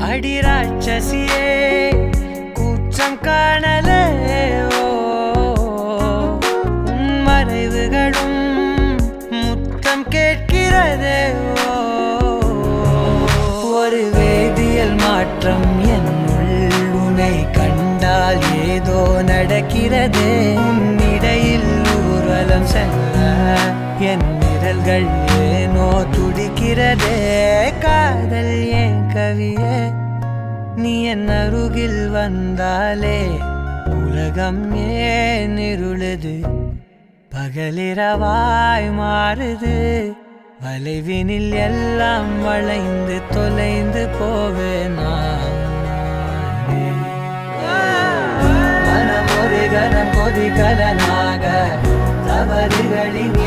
அடி ராட்சசியே கூற்றம் காணலே உன் மறைவுகளும் முத்தம் கேட்கிறதே ஒரு வேதியியல் மாற்றம் என்னுள் உன்னை கண்டால் ஏதோ நடக்கிறதே இடையில் ஊர்வலம் செல்ல என் விரல்கள் ஏனோ துடிக்கிறதே காதல் ஏன் கவியே நீ என் அருகில் வந்தாலே உலகம் ஏன் இருளுது பகலிரவாய் மாறுது வளைவினில் எல்லாம் வளைந்து தொலைந்து போவேனா மனம் ஒரு கனம் கொதிகலனாக தவறுகளின்